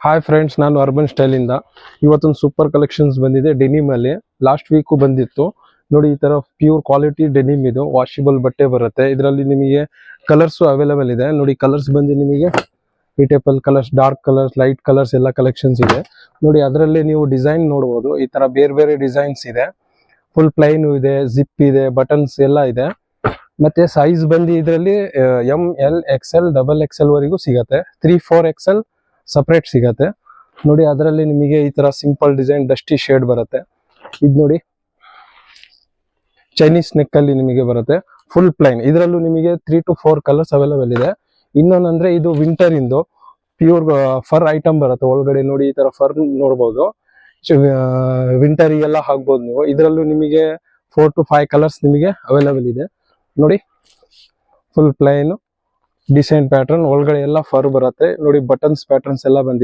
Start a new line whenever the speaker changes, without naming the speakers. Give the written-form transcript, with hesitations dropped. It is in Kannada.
ಹಾಯ್ ಫ್ರೆಂಡ್ಸ್, ನಾನು ಅರ್ಬನ್ ಸ್ಟೈಲ್ ಇಂದ ಇವತ್ತೊಂದು ಸೂಪರ್ ಕಲೆಕ್ಷನ್ಸ್ ಬಂದಿದೆ. ಡೆನಿಮ್ ಅಲ್ಲಿ ಲಾಸ್ಟ್ ವೀಕ್ ಬಂದಿತ್ತು ನೋಡಿ. ಈ ತರ ಪ್ಯೂರ್ ಕ್ವಾಲಿಟಿ ಡೆನಿಮ್ ಇದು ವಾಷಿಬಲ್ ಬಟ್ಟೆ ಬರುತ್ತೆ. ಇದರಲ್ಲಿ ನಿಮಗೆ ಕಲರ್ಸ್ ಅವೈಲೇಬಲ್ ಇದೆ ನೋಡಿ. ಕಲರ್ಸ್ ಬಂದು ನಿಮಗೆ beautiful colours, dark colours, light colours ಎಲ್ಲ ಕಲೆಕ್ಷನ್ಸ್ ಇದೆ ನೋಡಿ. ಅದರಲ್ಲಿ ನೀವು ಡಿಸೈನ್ ನೋಡಬಹುದು. ಈ ತರ ಬೇರೆ ಬೇರೆ ಡಿಸೈನ್ಸ್ ಇದೆ. ಫುಲ್ ಪ್ಲೈನ್ ಇದೆ, ಜಿಪ್ ಇದೆ, ಬಟನ್ಸ್ ಎಲ್ಲ ಇದೆ. ಮತ್ತೆ ಸೈಜ್ ಬಂದು ಇದರಲ್ಲಿ ML XL XXL ವರೆಗೂ ಸಿಗತ್ತೆ. 3-4 XL ಸಪರೇಟ್ ಸಿಗತ್ತೆ ನೋಡಿ. ಅದರಲ್ಲಿ ನಿಮಗೆ ಈ ತರ ಸಿಂಪಲ್ ಡಿಸೈನ್ ಡಸ್ಟಿ ಶೇಡ್ ಬರುತ್ತೆ. ಇದು ನೋಡಿ, ಚೈನೀಸ್ ನೆಕ್ ಅಲ್ಲಿ ನಿಮಗೆ ಬರುತ್ತೆ. ಫುಲ್ ಪ್ಲೈನ್ ಇದರಲ್ಲೂ ನಿಮಗೆ 3 to 4 ಕಲರ್ಸ್ ಅವೈಲೇಬಲ್ ಇದೆ. ಇನ್ನೊಂದಂದ್ರೆ ಇದು ವಿಂಟರ್ ಇಂದು ಪ್ಯೂರ್ ಫರ್ ಐಟಮ್ ಬರುತ್ತೆ. ಒಳಗಡೆ ನೋಡಿ ಈ ತರ ಫರ್ ನೋಡಬಹುದು. ವಿಂಟರ್ ಎಲ್ಲ ಹಾಕ್ಬಹುದು ನೀವು. ಇದರಲ್ಲೂ ನಿಮಗೆ 4 to 5 ಕಲರ್ಸ್ ನಿಮಗೆ ಅವೈಲೇಬಲ್ ಇದೆ ನೋಡಿ. ಫುಲ್ ಪ್ಲೈನ್ ಡಿಸೈನ್ ಪ್ಯಾಟರ್ನ್, ಒಳಗಡೆ ಎಲ್ಲ ಫರ್ ಬರುತ್ತೆ ನೋಡಿ. ಬಟನ್ಸ್ ಪ್ಯಾಟರ್ನ್ಸ್ ಎಲ್ಲ ಬಂದಿದೆ.